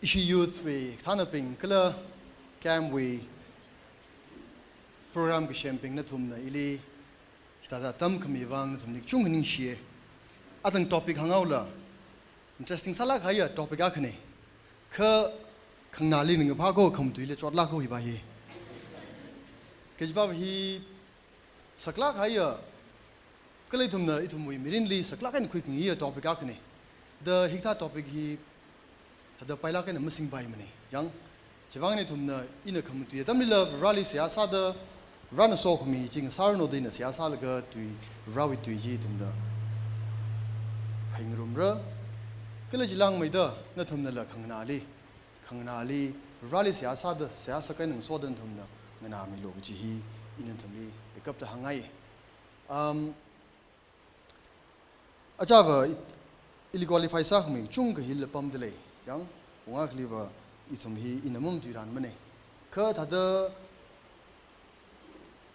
Ishi youth we thana ping kala cam we program ke shamping na thumna ili tada tam khami wang thumni chung ning shie atang topic hangaula interesting sala khaya topic akhne kha khangnali ning pha ko kham tuile chotla ko hi ba hi kejba hi sakla khaya kale thumna ithumui mirinli sakla kan quick ngi topic akhne the hikta topic hi the paila kan missing by mane jang chewang ni thumna ina kham tu tam lila rally siyasa da ran so khmi jing sar no din siyasa la ga tu rawi tu ji thumda phaing rum ra kala jilang mai da na thumna la khangna li rally siyasa da siyasa kan so dan thumna ngana mi lo ji hi ina thumli pickup ta hangai achawa ili qualify sa khmi chung ka hil pam de jang bunga kliwa ithum hi inamum tiran mane kha thada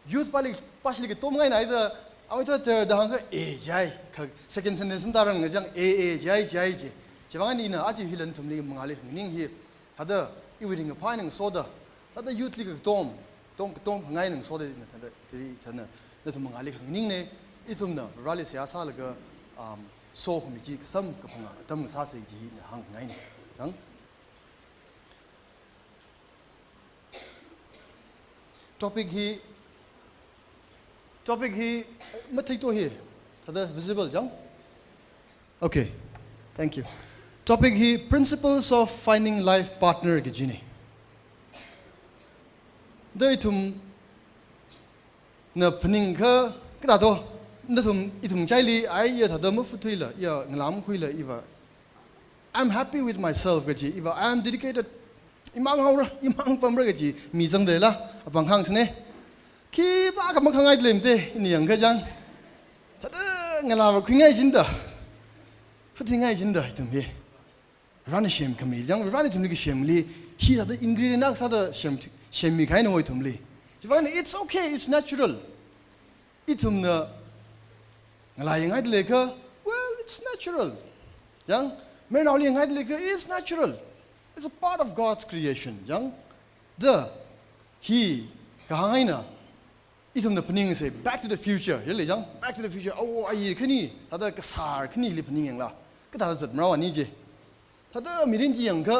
youth pasli ke tom ngai nai da ami to da hang e jai kha second sentence darang jang e jai je chewang ni na aji hilan thumli mangali ning hi thada iwiring phaning soda thada youth li ke tom ngai nang soda na thada thana na thum mangali ning ne ithum na rally sia sa la ga so khumi ji sam ka phanga tam sa se ji na hang ngai ne jang topic hi mathai to hi thada visible jang okay thank you topic hi principles of finding life partner ke jini dai thum na phning kha ka to na thum ithum chaili ai ya thada mu futhuila ya nglam khuila iwa I'm happy with myself gaji iwa I am dedicated imang pamra gaji mi jang de la abang khang sne ki ba ka makhangai lemte ni yang ga jang thada ngala ba khungai jinda futhingai jinda itum he run shem kami jang run tum li shem li hi da ingredient nak sa da shem mi khai no hoi tum li it's okay it's natural itum na ngala yang ai le ka well it's natural jang men all yang ai le ka is natural. It's a part of God's creation, young. He kahangaina. Itum the pening say back to the future. Really, young. Back to the future. Oh, ayi kini. Tada kasar kini li pening yang la. Kita zat merawan ni je. Tada mirin ji yang ke.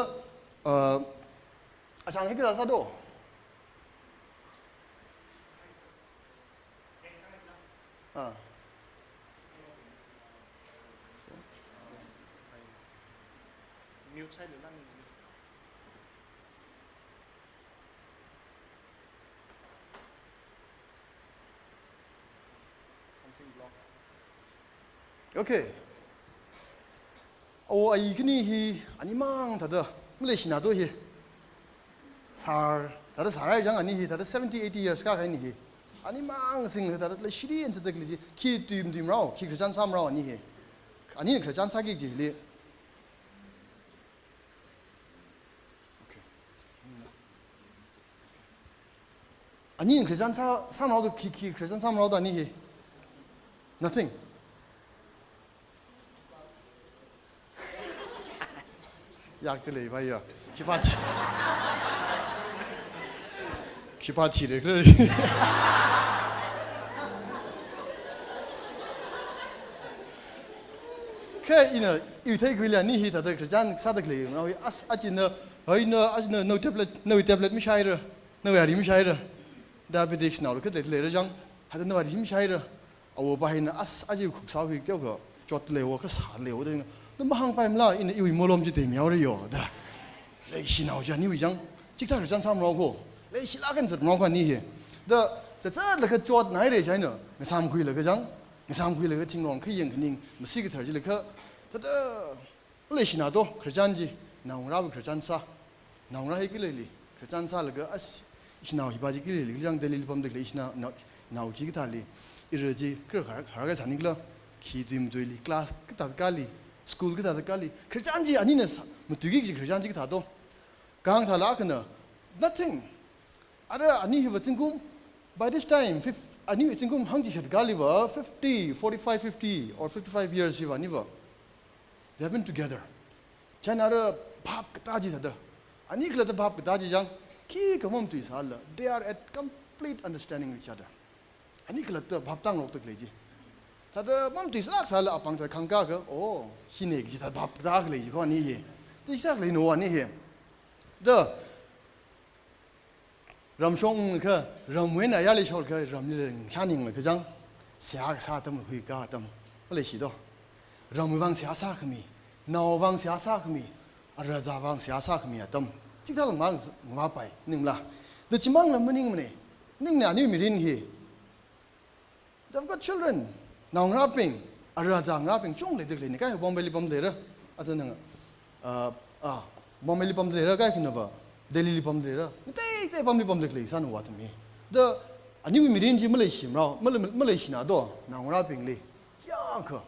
Asang kita sado. Okay. Oh, ayi kini hi animang tada Malaysia do hi. Sar tada sarai jang ani hi tada 70-80 years ka kai ni hi. Animang sing tada le shiri en tada li ki tum rao ki Christian sam rao ni hi. Ani Christian sa ki ji le. Okay. Ani Christian sa sam rao do ki Christian sam rao da ni hi. Nothing. yak de le ba ya kipati le kle ke ina yu thai gwila ni hi ta da jan sa da le no as ajina hoina ajina no tablet mi shaira no yari mi shaira diabetes na ke le jang ha da no yari mi shaira aw ba hina as aji khuk sa wi kyo ko chot le wo ka sa le wo de那么航班啦，因为某龙就对苗的有的，来西那家你会讲，这他是讲啥么个？来西那个怎么看你去？的这那个做哪里去呢？你上回那个讲，你上回那个听龙可以肯定，没四个头就那个，他的来西那多可讲的，那我那个可讲啥？那我那一个来哩，可讲啥那个啊？西那一把几个哩，讲的哩帮的哩西那几个他哩，一日子个还个啥那个，去对不对哩？class 个大个哩。school kita ada kali kerjaan je ani nas mutugi je kerjaan je kita tu kang thala kana nothing ada ani he watingkum by this time ani watingkum hangji shat gali wa 50 or 55 years jiwa ni wa they have been together China bab kataji thada ani kla the bab kataji jang ki kamam tu isal they are at complete understanding each other ani kla the bab tang lok tak leji thada mam tu isal sal apang tha khangka ga oh hine ji thada bab da ga leji ko ani he ti sak le no ani he the ram shong ka ram wen ya le shol ka ram le shaning le ka jang sia sa tam hui ka tam le shi do ram wang sia sa khmi naw wang sia sa khmi araza wang sia sa khmi atam chi thal mang ma pai ning la the chimang la muning mne ning na ni mirin hi they've got children now rapping araza rapping chong le dik le ni ka bombeli bom le ra atana bombeli bom le ra ka kinova Delhi pom zera, they pom the clay, son what me. The a new Mirinji Malaysian, Malaysian ado, now rapping lay. Yanko,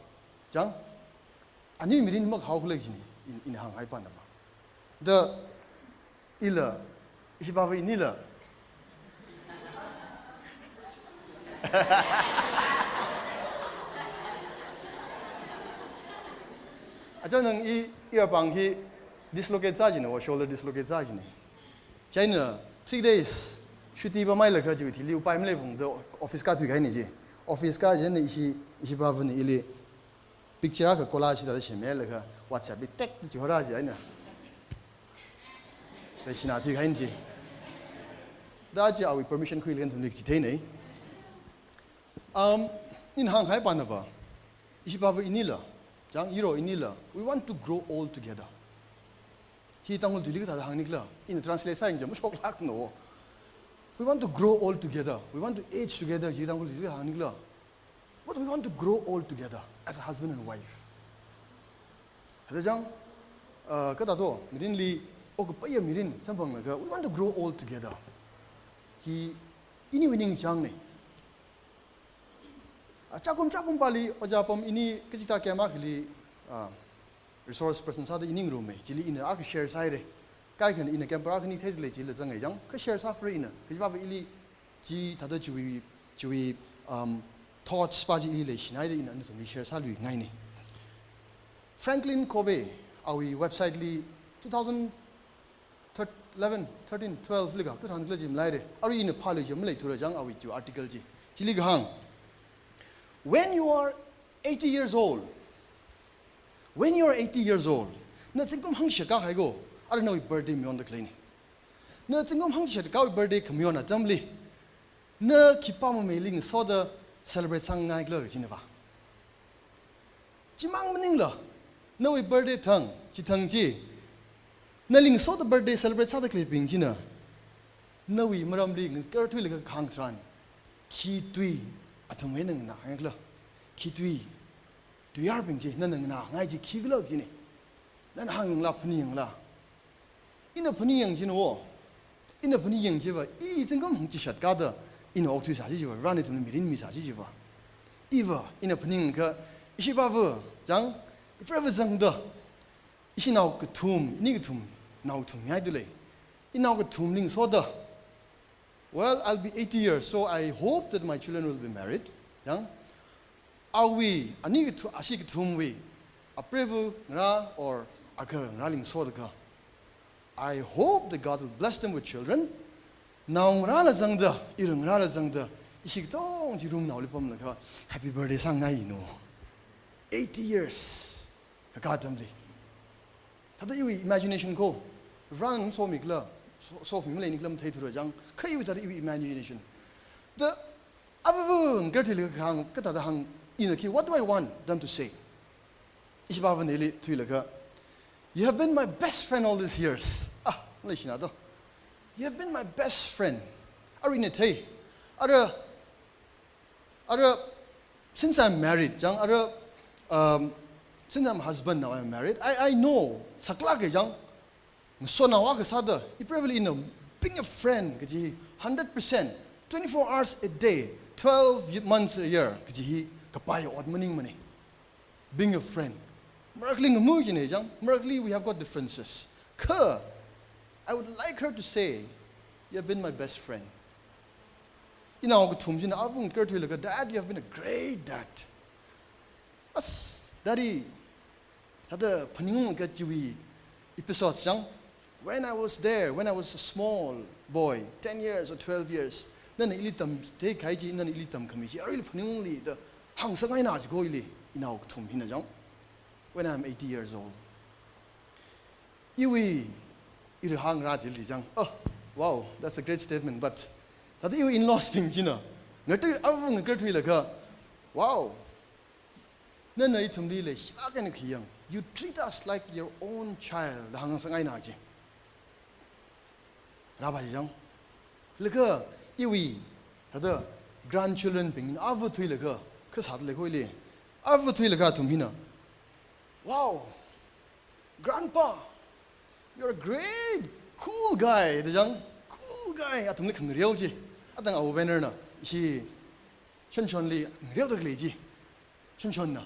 Jang, a new Mirin Mok how in Hanghai Panama. The Illa, Ishibavi Nilla. I don't know, earbang dislocate Sajin or shoulder dislocate Sajin. China 3 days shuti ba mai la ka ji thi liu pai mle phung the office ka tu kai ni ji office ka jen ni isi ba vun ile picture ka collage da shen me la ka whatsapp bi tek ji hora ji aina le sina thi kai ji da ji awi permission khu len thum lik ji thei nei in Hanghai Panava isi ba vu inila jang euro inila we want to grow all together he tangul tu likita hang nikla in translate sa inja mushok lak no we want to grow all together we want to age together he tangul likita hang nikla but we want to grow all together as a husband and wife hada jang kada do mirin li ok pa ya mirin sampang la we want to grow all together he ini winning jang ne chakum pali ojapom ini kecita kema kli resource person sa the inning room me chili in a share side kai kan in a camp ra khani thai le chi le jang jang ka share sa free na ki ba ili ji ta da chui thoughts pa ji le shinai de in an so share sa lui ngai ni Franklin Covey our website li 2011 13 12 liga ka than jim lai de ari in phalu jim lai thura jang awi chu article ji chili ga hang when you are 80 years old when you are 80 years old na chingom hang shaka hai go I don't know birthday me on the clinic na chingom hang shaka birthday khamyo na jamli na khipa ma mailing so the celebrate sang ngai glo jin ba chimang mning la no birthday thang chi thang ji na ling so the birthday celebrate sa the clipping jina no wi maram ling kar thui le khang tran khi tui atham we nang na hang glo khi tui tu yar bing ji nan na ngai ji khi glo ji ni nan hang la phni yang la ina phni yang ji no ina phni yang ji ba I jingom hung ji shat ga da ina ok tu sa ji ba ran ni tu mi rin mi sa ji ba iwa ina phni ka ishi ba vu jang forever jang da ishi nau ka thum ni ka thum nau thum yai du le ina ka thum ling so da well I'll be 80 years so I hope that my children will be married jang are we ani to asik thum we a prevu ra or a girl raling so the I hope that God will bless them with children now ra la jang da irung ra la jang da isik tong ji room now lipom la happy birthday sang ngai no 80 years ka kadamli tada you imagination ko ran so mikla so mi le niklam thai thura jang khai u tada imagination the avung gertil khang ka tada hang what do I want them to say? You have been my best friend all these years. You have been my best friend. Since I'm married, since I'm husband now, I'm married, I know. So now, you probably being a friend, 100%, 24 hours a day, 12 months a year. Kapaya or money. Being a friend. Merkling, we have got differences. I would like her to say, you have been my best friend. Dad, you have been a great dad. Daddy, episodes jang when I was there when I was a small boy 10 years or 12 years nan ili tam te khai ji nan ili tam khami ji aril phning li the hang sangai na ji go ili inau thum hina jang when I'm 80 years old iwi ir hang ra ji li jang oh wow that's a great statement but that you in-laws ping jina ngatu avung ngatu ila ka wow nan ai thum li le sha kan khiyang you treat us like your own child hang sangai na ji ra ba jang le ka iwi hada grandchildren ping avu thui le ka khasat le khoi le avu thui le ka thum hina wow grandpa you're a great cool guy the young cool guy atum le khang riau ji atang aw banner na hi chon li riau da le ji chon na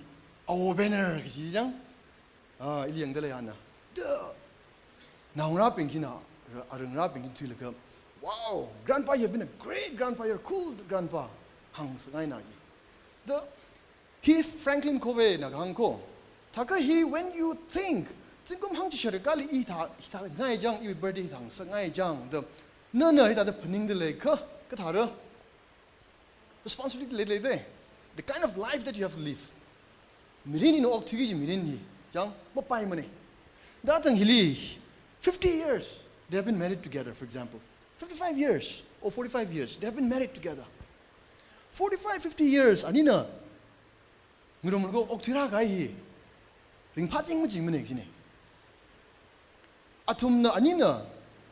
aw banner ji jang iliang da le yana de naung ra ping jina arung ra ping thui le ka wow grandpa you've been a great grandpa you're a cool grandpa hang sangai na ji the he Franklin Covey na gang ko thaka he when you think jingkum hang chi shere kali I tha ngai jang I birthday thang sa ngai jang the na hi da phaning de le ka tha ra responsibility le de the kind of life that you have to live mirin no ok thigi ji mirin ni jang mo pai mane da tang hili 50 years they have been married together for example 55 years or 45 years they have been married together 45-50 years anina ngrom go ok thira ga hi ring pha ching mu jing mane ji ne atum na anina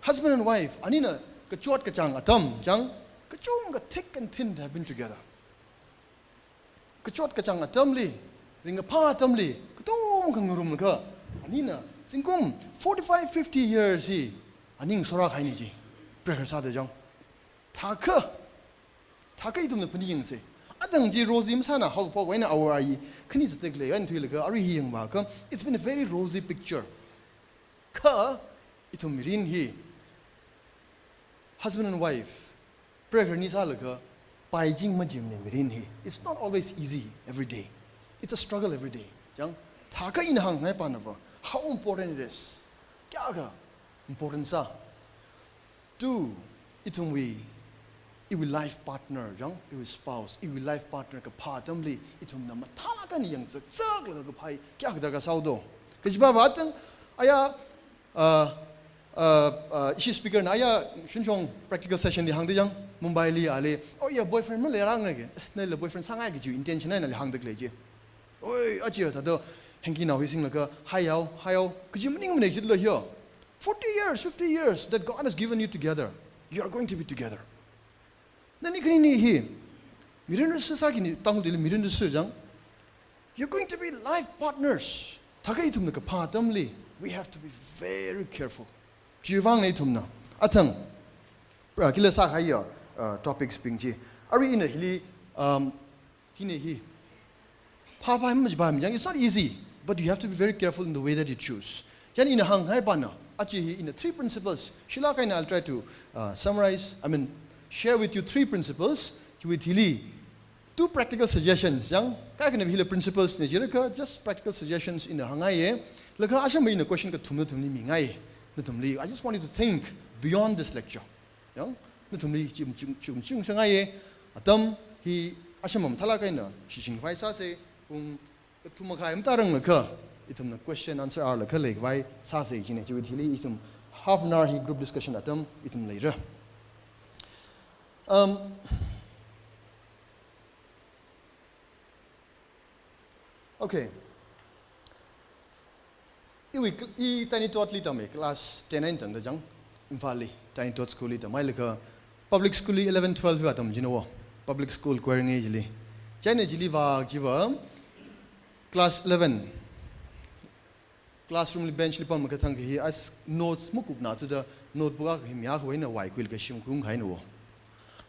husband and wife anina ka chot ka chang atam jang ka chung ka thick and thin have been together ka chot ka chang atam li ring a pha atam li ka tum khang rum ka anina singkum 45-50 years hi aning sora khai ni ji prayer sa de jang thaka itum na pani ying se adang ji rosim sana how po when our ai khini se tek le an thil ka ari hi yang ba ka it's been a very rosy picture ka itum mirin hi husband and wife prayer ni sa le ka pai jing ma jing ne mirin hi it's not always easy every day it's a struggle every day jang thaka in hang ngai pa na ba how important it is kya ka important sa to itum we it will life partner jang it will spouse it will life partner ka pha tamli itum na mathala ka ni yang chak la ka phai kya ka ka saudo kajba watang aya she speaker na aya shunchong practical session li hang de jang mumbai li ale oh yeah boyfriend me le rang ne ge snel le boyfriend sangai ge ju intentional na le hang de le je oi achi ta do hangi na wising la ka hayao kajim ning me ne jit lo hyo 40 years 50 years that God has given you together you are going to be together nani kini hi mirin su sa kini tang de mirin su jang you're going to be life partners thakai tum na ka pha tamli we have to be very careful jiwang nei tum na atang kila sa khai ya topics ping ji ari in a hili hine hi pha pha maj ba mi jang it's not easy but you have to be very careful in the way that you choose jan in hang hai pa na achi in the three principles shila kai na I'll try to summarize share with you three principles with hili two practical suggestions yang ka kana hili principles ne jira ka just practical suggestions in the hangai ye laka asha mai na question ka thumni mi ngai na thumli I just want you to think beyond this lecture yang na thumli chim sangai ye atam hi asha mam thala kai na shi fai sa se pung thuma khai am tarang laka itum na question answer ar laka lek vai sa se jine with hili itum half an hour hi group discussion atam itum later okay I tiny tot li tame class 10 9 tang da jang imphali tiny tot school li tamai leka public school 11 12 wa tam jino public school querying age chane jili wa jiwa class 11 classroom li bench li pam ka thang hi as notes mukup na to the notebook a himya hoina wai kwil ka shim kung khai no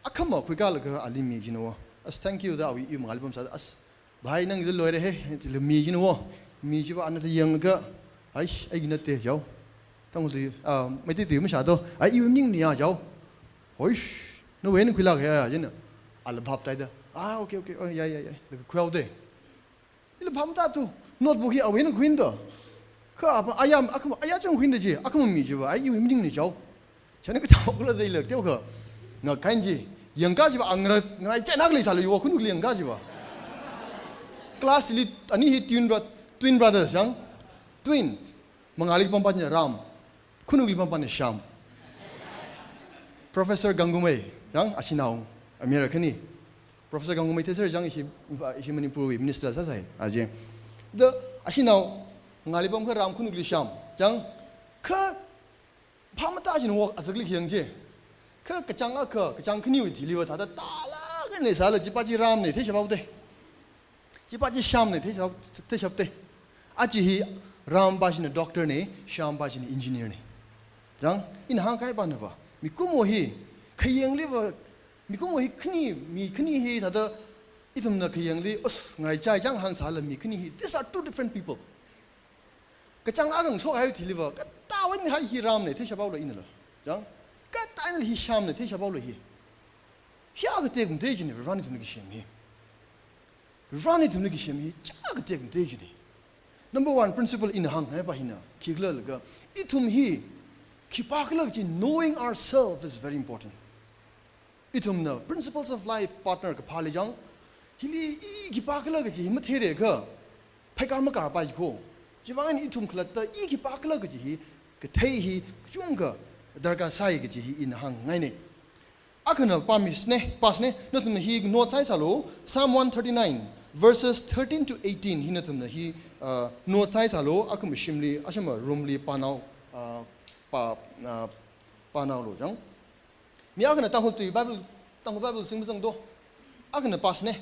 akama kwikal ka alimi jino as thank you da wi im album sa as bhai nang de loire he mi jino mi jiwa an yang ka ai ai gina te jaw tang lu mai ti ma sha do ai yu ning ni ya jaw oi no wen kwila ka ya jina al bhap tai da okay oh ya le kwel de ile bham ta tu notebook hi awen kwin do 可阿正会的去，阿克米去吧，以为没听你教，现在个找过来的了，丢个，那看见杨家去吧，俺在哪个里啥了？我可能杨家去吧。Kelas li ani hi twin brothers yang twin mengalih pampanya Ram kunung li pampanya Syam Professor Gangumei yang asinau Amerika ni Professor Gangumei teser yang isi Manipuri minister sasai aje the asinau mengalih pampanya Ram kunung li Syam yang ke pamata ajin wok azagli yang je ke kecang kini di liwat ada tala kan ni salah jipaji Ram ni te siapa betul जिपाजी Shyam ने थे शब्दे आज ही राम बाजी ने doctor ने श्याम बाजी ने engineer ने जंग इन हाँ काय बान बा मिको मोही खयंगली व मिको मोही खनी ही था इतम न खयंगली उस ngay चाय जंग हाँ साल मी खनी ही these are two different people कचांग आगंग सो आयु थी लिवा कतावन हाई ही राम ने थे शबाव लो इन लो जंग कतावन ही श्याम ने थे शबाव लो ही आगे गुम थे जिन्हें रानी तुमने की Shem he Rani tu niki shemi chaga tek tejini. Number one principle in hang hai bahina kigla laga itum hi kipakla ji knowing ourselves is very important. Itum na principles of life partner ka phali jang hili I kipakla ji mathere ka phakar ma ka pa ji ko jiwan itum khlata I kipakla ji ka thei hi chunga darga sai ji in hang ngai ne akana pamis ne pas ne notum hi no sai salo Psalm 139 verses 13 to 18 hi natum na hi no sai salo akum shimli ashama rumli panau panau lo jang mi akana tangol tu bible sing sang do akana pas ne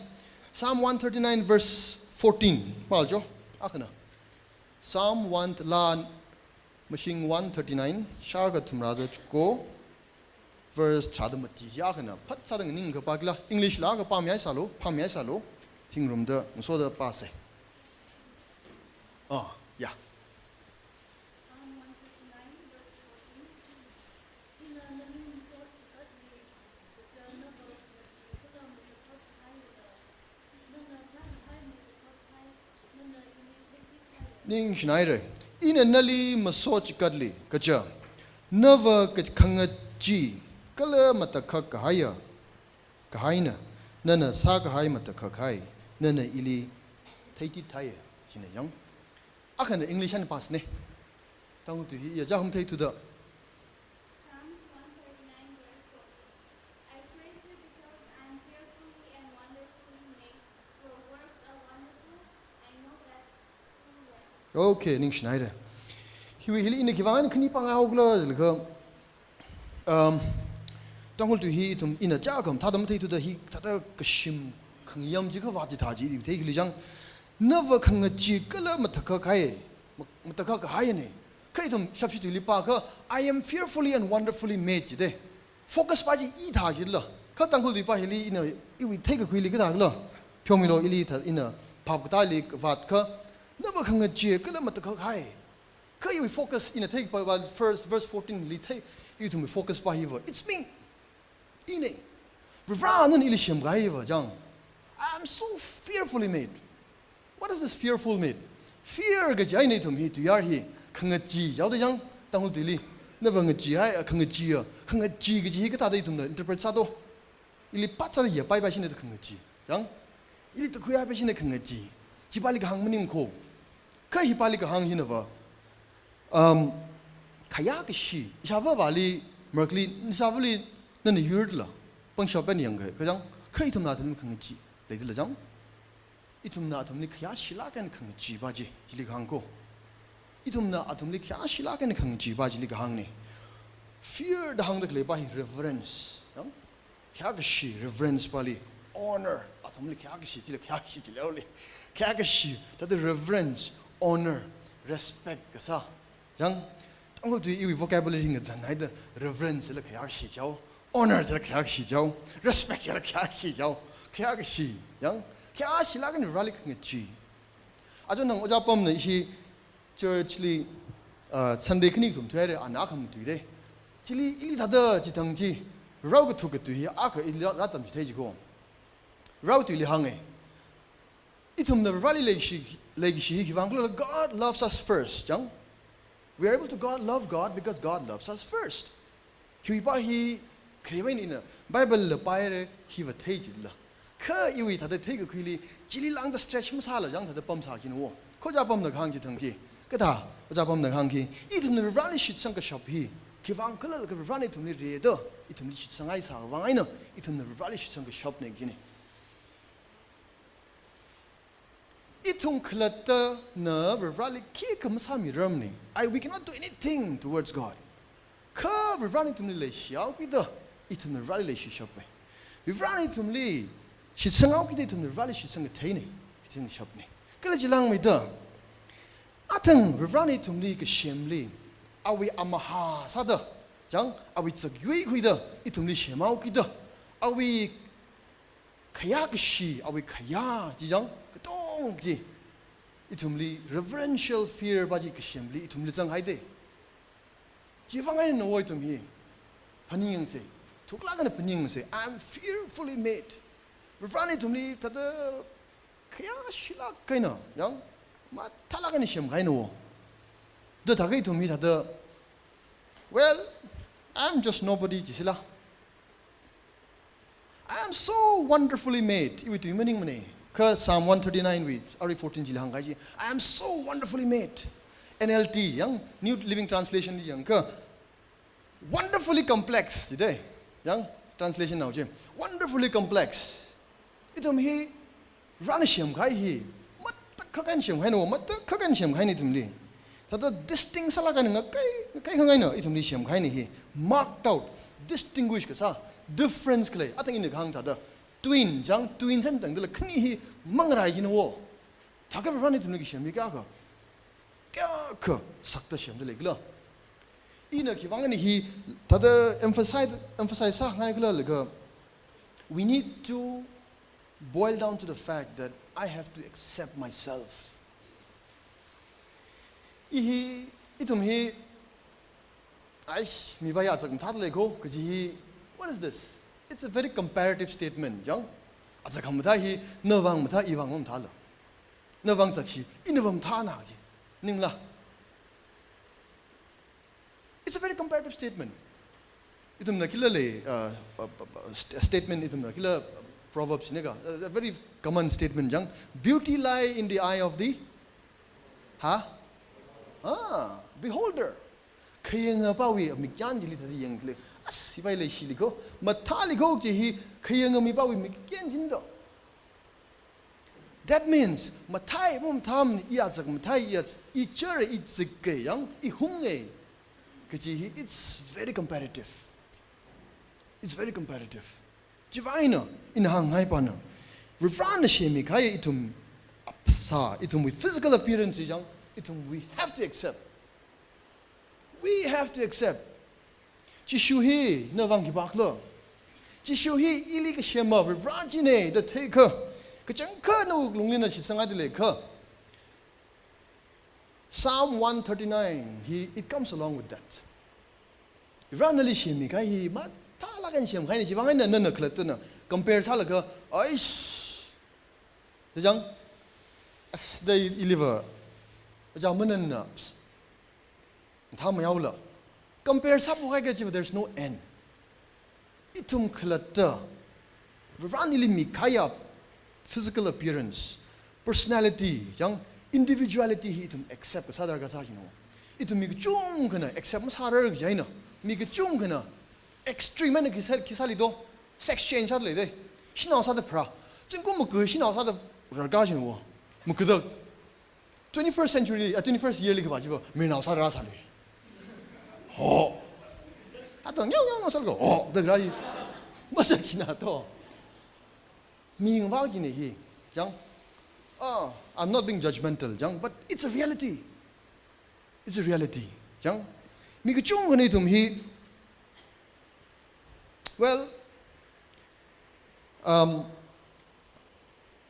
Psalm 139 verse 14 mal jo akana Psalm 1 la machine 139 sharga tumra do ko verse chadamati yakana phat sadang ning ka pagla English la ka pamyai salo tingrum da so da passe yeah Psalm 139 verse 14 in the name so that the journal of the children of the top high nana san high the top high nana immediately ning schneider in a nali masoch kadli kacha never khanga ji kala mata khak haya kahaina nana sa kahai mata khakai nana ili thaiti thaya sine yang akhana English and pass ne tang tu hi ya jahum thai tu da Psalms 139 verse 14 I praise you because I am fearfully and wonderfully made. Your works are wonderful. I know that full well. okay ning schneider hi in kiwan khni panga hogla zilka tangol tu hi tum ina jagam thadam thai tu da hi thada kashim khangyam ji ka wati thaji ri thei gili jang nava khanga ji kala mathaka khai mataka ka hai ne kai tum shapshi tu li pa ka I am fearfully and wonderfully made ji de focus pa ji I thaji la ka tangol du pa hi li ina I wi thei ka khui li ka da la phyomi lo ili tha ina phap ta li wat ka nava khanga ji kala mataka khai ka I focus ina thei pa first verse 14 li thei I tum focus pa hi it's me ine Vivranan ilishim gaiva jang I'm so fearfully made. What is this fearful made? Fear ga jai nei tum hi tu yar hi khanga ji jaw de jang tangul dili never nga ji hai khanga ji ga ji ga ta de tum da interpret sa do ili pat sa ye pai pai shin de khanga ji jang ili to khuya pai shin de khanga ji ji pali ga hang manim ko ka hi pali ga hang hin wa khaya ga shi shawa wali merkli nisavali nan yurd la pang shopen yang ga jang kai tum na tum khanga ji le de jang itumna atumli khya shila kan khang ji ba ji li khang ko itumna atumli khya shila kan khang ji ba ji li khang ne fear da hang da le ba hi reverence yang khya ga shi reverence pali honor atumli khya ga shi ji le le khya ga shi da the reverence honor respect ka sa yang tang du yi vocabulary ng zan hai da reverence le khya shi jiao honor le khya shi jiao respect le khya shi jiao khya ga shi yang kya shilagan rally kang chi ajo nang oja pom ne shi church li Sunday khni tum thare ana kham tu de chili ili da ji tang ji raw ga thu ga tu hi a ka ili ra tam ji thai ji ko raw tu li hang e itum na rally le shi ki wang God loves us first jang We are able to love God because God loves us first. He created in the Bible the Bible he was taken. Ka iwi thada take quickly, chili lang the stretch masala, young to the pumps hakin war. Koja bomb the hangi tangi. Kata, Jabom the hangi. Even the rally shit sunk a shop he. Kivan color could run it to me reader. It to me sang I saw wine. It to the rally shit sunk a shop neck guinea. Itung clutter nerve rally kick Masami Romney. We cannot do anything towards God. Curve running to me lay shout with the it in the rally shop. We've run it to me. She'd sung out it in the rally, she'd sung a tiny. It in the shop. Killajilang with the Atang, we've run it to me a shamely. Are we Amaha Sada? Young, are we Tsagui with the it to me shamau with the are we Kayakashi? Are we Kaya? Young? It to me reverential fear Bajik assembly, it to me Zang Haide. Jivang no way to me. Paning say, took like a paning say, I'm fearfully made. We've run it to me to the Kayashila Kaina, young Matalaganisham, I know. The Tagay to me that the well, I'm just nobody, Gisela. I am so wonderfully made. You do meaning money. Psalm 139 with Ari 14 Jilangaji. I am so wonderfully made. NLT, young New Living Translation, young wonderfully complex today. Young translation now, Jim. Wonderfully complex. Itum he ranishim kai he. Mat kakanshim, I know, mat kakanshim, I need to me. That the distinct salagan, kai hangino, itum lishim, kai he. Marked out, distinguished, kasa, difference clay. I think in the hang tada. Twins, young twins and the Kni Mangarai in a war. Taka run it to Nigisham, Mikaga. Gaka, Sakta Sham the Legla. Ina Kivangani he Tada emphasize Sahagla. We need to boil down to the fact that I have to accept myself. Itum he Ice Mivayazak Tatlego, because what is this? It's a very comparative statement, young. As a Kamatahi, Novang Mata Ivang Tala. Novang Sachi, Inovam Tanaji, Ningla. It's a very comparative statement. Itum Nakila statement, Itum Nakila Proverbs, nigga. A very common statement, young. Beauty lie in the eye of the beholder. Kayanga Pawi, a Mikanjili to the young. Sibay Shiligo, Mataligo, he Kayangamiba with Mikanjindo. That means Matai Mumtam Yazak Matayas, Ichere Itzike, young, Ihunge. It's very competitive. It's very competitive. Jivina in Hangaipana. Refran Shemi Kaya itum Apsa, itum with physical appearance, young, itum we have to accept. We have to accept. Chishuhi, no vangi baklo. Chishuhi, ilik shema, Rajine, the taker. Kajanka no lunglina shisangadileka. Psalm 139, it comes along with that. Ranali shemi, kai, matalagan shem, kai, chivanga, nana clatana, compares halaka, ice. The young, as they deliver, Jamanan naps. Tamayaula. Compare Sapuagaji, there's no end. Itum Klata. Viranili Mikaya, physical appearance, personality, young individuality, itum accept Sadar Gazagino. Itum Mikjungana, accept Masara Jaina, Mikjungana, extreme and Kisalido, sex change hardly they. She knows how the pra. Jingumu, she knows how the Ragajino. Mukudo. 21st century, 21st yearly Gavajo, Minasara Rasali. Oh, I don't know. Oh, the guy was a chinato. Meaning about he, young. Oh, I'm not being judgmental, young, but it's a reality. It's a reality, young. Mikachung he. Well,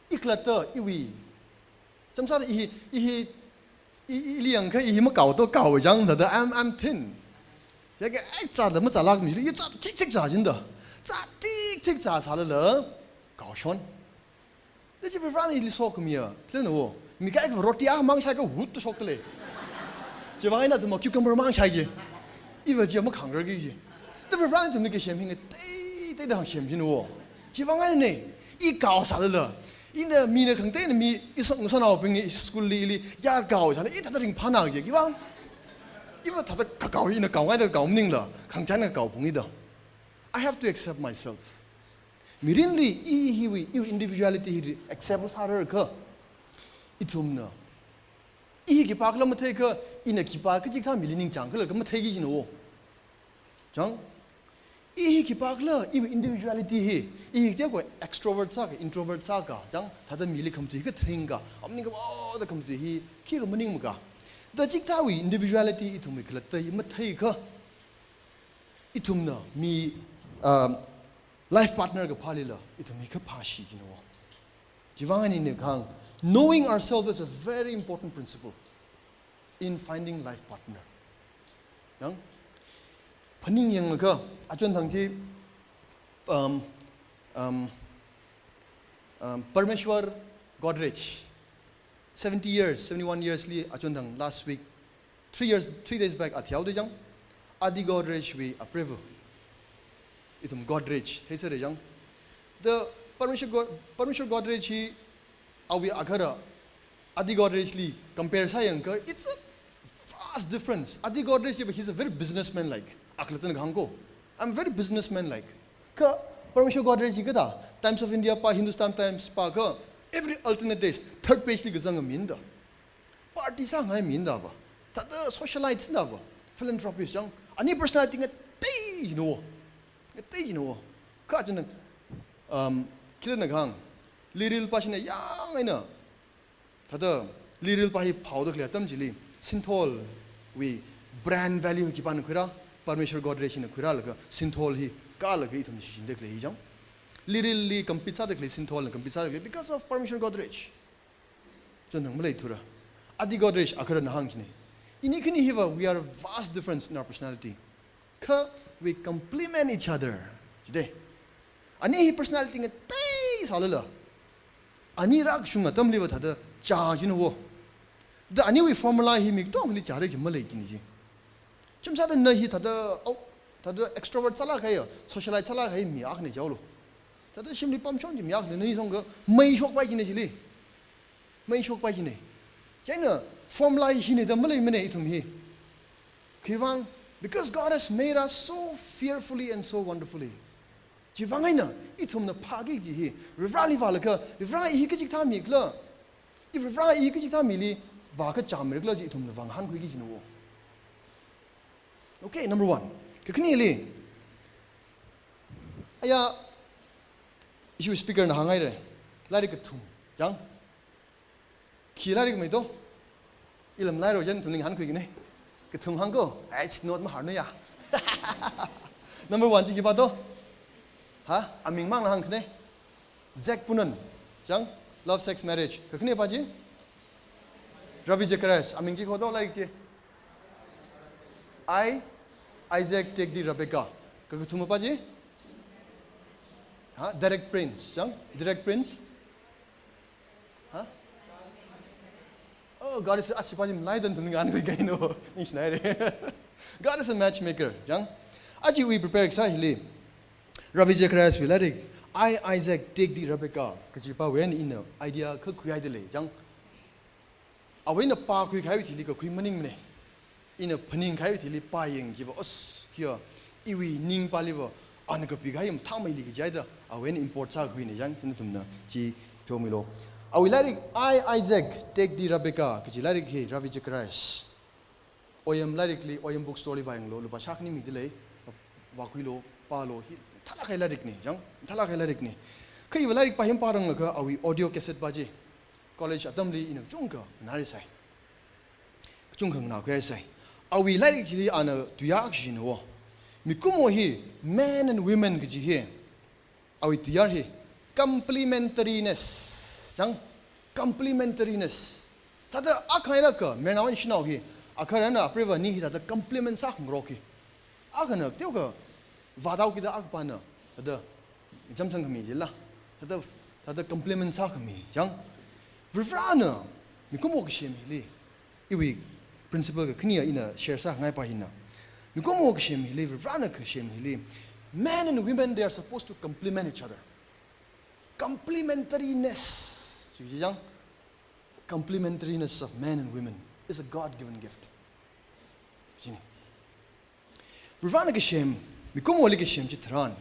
Iklata, iwi. Some sort of he I'm thin. I thought the Mazalak, you tick in the tick salad. Goshon. Did you run in this walk here? Clean the wall. Mika Rotia amongst like a wood to chocolate. 就往那怎么 cucumber 忙起去，一会就么扛着去去，这不然怎么个咸品个对的咸品哦，就往那呢，一搞啥的了。因那米那肯定那米一说那边的 school 里呀搞啥的，一他都人怕那个，对吧？因为他的搞一那搞外的搞不定了，抗战那搞不定的。I have to accept myself. 米人里有 individuality accept 啥的个，一种呢，一个巴克那么太个，一那个巴克就看米人讲个了，咁么太个是喏，讲。一个巴克了，因为 individuality 嘿，一个叫 extrovert 啥个 introvert 啥个，讲他的米里 come to 一个听个，我们那个哦的 come to 嘿，这个么宁么个，但这他为 individuality 一同米克了，但么太个，一同呢米life partner 个怕哩了，一同米克怕西个喏，就方案你那看 knowing ourselves is a very important principle in finding life partner，讲。朋友那个阿尊同志，Parmeshwar Godrej 71 years 里阿尊同 last week 3 days back 阿条对讲Adi Godrej we approve itum Godrej thấy sao đấy chẳng the Parmeshwar Godrej hi awi akhara Adi Godrej li compare sayang ka it's a vast difference Adi Godrej he's a very businessman like I'm very businessman like. Ka Parmeshwar Godrej ka Times of India pa Hindustan Times pa ka every alternate days third page li gazang minda. Party sa ngai minda ba. Tada socialites na ba. Philanthropist yang ani personality nga tay no. Tay no. Ka jan kila naghang liril pa sina yang ai na. Tada liril pa hi phau da klia tam jili Synthol we brand value ki pan khura Parmeshwar Godrej na khura laga Synthol hi ka laga itham shin dekle hi jang literally compete sa dekle Synthol na compete sa dekle because of Parmeshwar Godrej jan nang malai thura Adi Godrej akhara na hang kini ini kini hiva we are a vast difference in our personality ka we complement each other jide ani hi personality nga tai salala ani rak shunga tamli wa thada cha jin wo the ani we formula hi mi tong li chare ji malai kini ji chum sa na hi thada extrovert chala khai socialite chala khai mi ak ne jawlo thada shimli pam chong ji mi ak ne ni song ga mai shok pai ji ne ji li mai shok pai ji ne chaina formula hi ne da malai mene itum hi khiwang because God has made us so fearfully and so wonderfully ji wangai na itum na phagi ji hi rivali wala ka rivali hi ka ji tha mi kla if rivali hi ka ji tha mi li wa ka cham mer kla ji itum na wang han khu gi ji no. Okay, number one. Kekini li. Aya, isu speaker na hangai re. Lari ketum, jang. Ki lari kemai to. Ilam lari rojan tuning han kui gini. Ketum hangko. It's not mahar na ya. Number one, cik kipa to. Ha? Aming mang na hang sini. Zack Punan, jang. Love, sex, marriage. Kekini apa ji? Ravi Jakaras. Aming cik hodo lari cik. Isaac take the Rebecca. Kakutum apa je? Ha? Direct Prince, yang? Direct Prince? Ha? Oh, God is asli pajim lain dan tuningan kau gay no, ni senai. God is a matchmaker, yang? Aji we prepare exactly. Ravi Jakaras we let it. Isaac take the Rebecca. Kajipa when in the idea kau dele, yang? Awen na pa kui kai tili kau kui maning mene. In a paning kai tili paying jiva os here iwi ning palivo anaka pigayam thamai li jaida awen import sa kui ne jang sinutumna ji thomilo awilari Isaac take the Rebecca ki lari he Ravi Jakaras oyam larikli oyam book story vayang lo lupa shakni mi dile wakuilo palo hi thala kai larik ni jang thala kai larik ni kai larik pahim parang laka awi audio cassette baje college atamli in chungka nari sai chungkhang na kai sai awi larik ji ana tuyak jin wo mikumo hi men and women ki ji awi tiyar hi complementariness jang complementariness tada akhaira ka menawan shinau hi akharana apriva ni hi tada complement sa ngroki akhana tyoga vadau ki da akpana tada jamsang khami jilla tada complement sa khami jang vrana mikumo ki shem li iwi principle ka khnia ina share sa ngai pa hina mi ko mo kshem hili vrana ka shem hili men and women they are supposed to complement each other complementariness jang complementariness of men and women is a God given gift jini vrana ka shem mi ko mo li ka shem chitran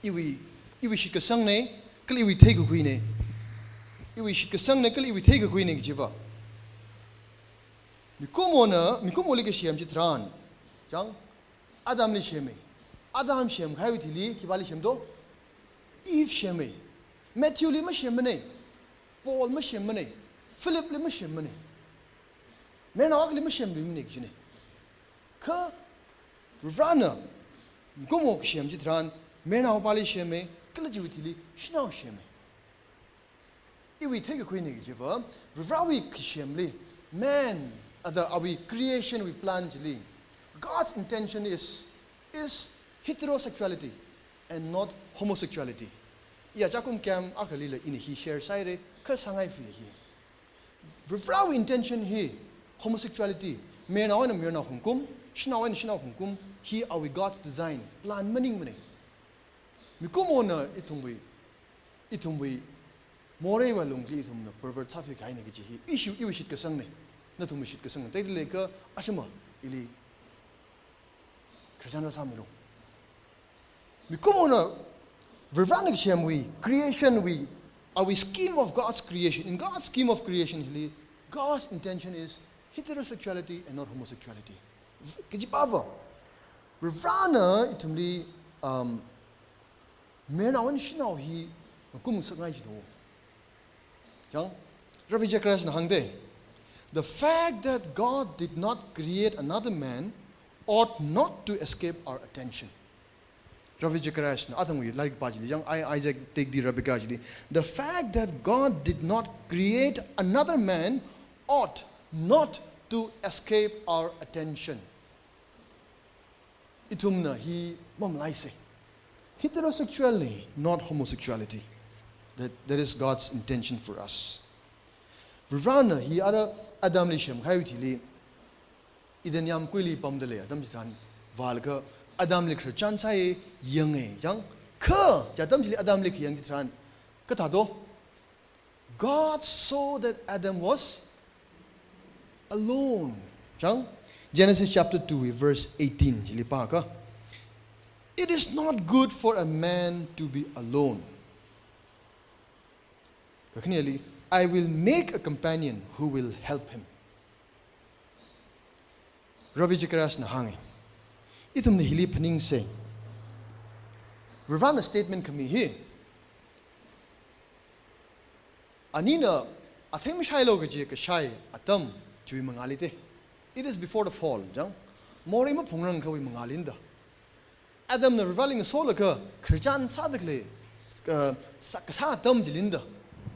iwi shit ka sang ne kli iwi thei ku ne iwi shit ka sang ne kli iwi thei ku ne jiwa mi ko mo li ka shem chitran jang Adam li sheme Adam shem khai thili ki bali shem do Eve sheme Matthew li ma shem ne Paul ma shem ne Philip li ma shem ne Mena li ma shem li ne jine ka vrana ko mo shem chitran mena bali sheme kla ji thili shnaw sheme iwi thege khoi ne jiwa vrawi shem li man our creation we plan li God's intention is heterosexuality and not homosexuality. Ya jakum kam akalila in he share side ka sangai fi hi. Our intention here homosexuality men awan men na hukum shnawan shnaw hukum he our God's design plan maning mane. Mikumo na itungwi more walung ji itum na pervert sa fi kai ne gi hi issue shit ka sang ne na tum shit ka sang tai le ka asama ili Christian Samilo. Mikumona Vervanik Shem creation our scheme of God's creation. In God's scheme of creation, God's intention is heterosexuality and not homosexuality. Kijipava. Vervana itumli mena wan shinaw hi kum sangai jino. Jang Ravi Jakras na hangde. The fact that God did not create another man ought not to escape our attention. Ravi Jakarash, Atangwi, like Bajili, young Isaac take the Rabbi. The fact that God did not create another man ought not to escape our attention. Itumna, he mom laise. Heterosexuality, not homosexuality. That is God's intention for us. Vrana, he ada Adam Lishem, Hayutili. Idan yam kuili pamdale Adam jitran valga Adam lik chan sai yange jang ka jatam jili Adam lik yang jitran kata do God saw that Adam was alone jang Genesis chapter 2 verse 18 jili pa ka it is not good for a man to be alone clearly I will make a companion who will help him Ravi Jakaras na hangi. Itum na hili paning say. Ravana statement kami here. Anina, atheng mishai lo gaji ka shai atam chui mangalite. It is before the fall, jang. Mori ma pungrang kawi mangalinda. Adam na revealing a sola ka Christian sadakle sa atam jilinda.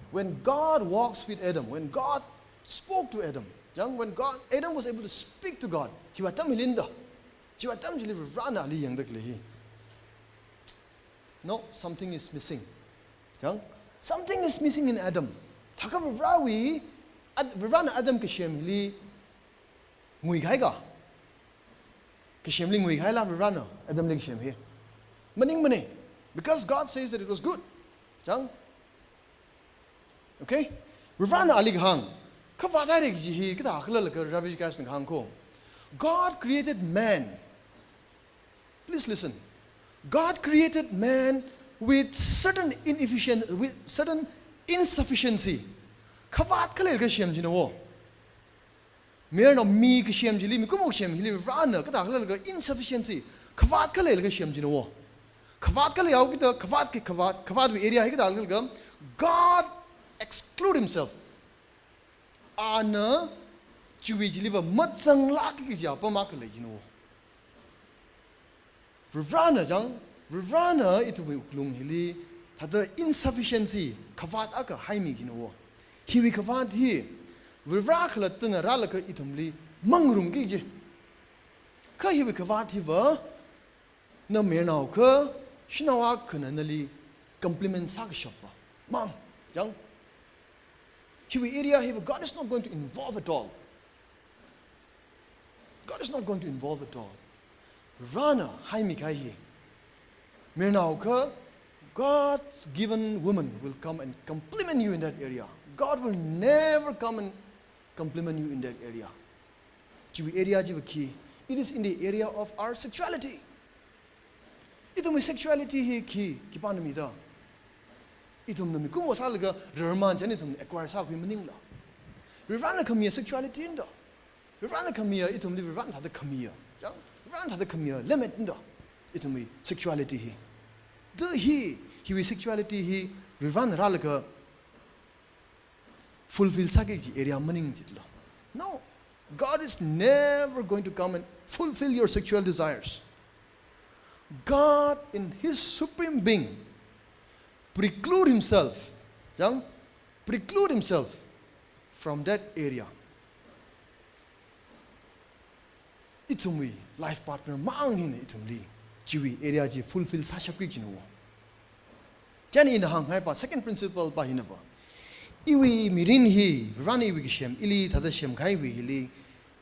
When God walks with Adam, when God spoke to Adam, when Adam was able to speak to God, he was tam hilinda. He was tam jili rana ali yang daklehi. No, something is missing. Something is missing in Adam. Thaka vrawi vrana Adam kishem hili ngui gai ga. Kishem li ngui gai la vrana Adam li kishem here. Maning mane. Because God says that it was good. Okay? Vrana ali hang. God created man. Please listen. God created man with certain insufficiency. Kavat kalel ka shem jinawo. Mer no mi ka shem jili mi kumo shem hili rana ka kalel ka insufficiency. Kavat kalel ka shem jinawo. Kavat kalel yaw kita kavat area hi ka kalel ka God exclude himself. Ana chui jiliva matsang laki ki japa makale jino. Vivrana itu uklung hili tada insufficiency kavat aka haimi jino. Hiwi kavat hi vivrakla tana ralaka itumli mangrum ki je. Ka hiwi kavat hi va na menau ka shinawa kananali compliment sak shoppa. Mam, jang. Hiwi area, God is not going to involve at all. God is not going to involve at all. Rana, hai mikai. Menauka, God's given woman will come and compliment you in that area. God will never come and compliment you in that area. It is in the area of our sexuality. Itum sexuality he ki kipanamida. Itum nami kumo salaga rerman janitum acquire sa kuimaning la. Rerana kamia sexuality indo. Rerana kamia itum li rerana hada kamia. Rerana hada kamia limit indo. Itum sexuality he. The he with sexuality he rerana ralaga fulfill sakiji area maning jitla. No. God is never going to come and fulfill your sexual desires. God, in His supreme being, preclude Himself from that area. Itumwi life partner maang hin itumli jiwi area ji fulfill sashapik jinu. Jani in hang hai pa second principle pa hinava. Iwi mirin hi rani iwi gishem ili thada shem khai wi hili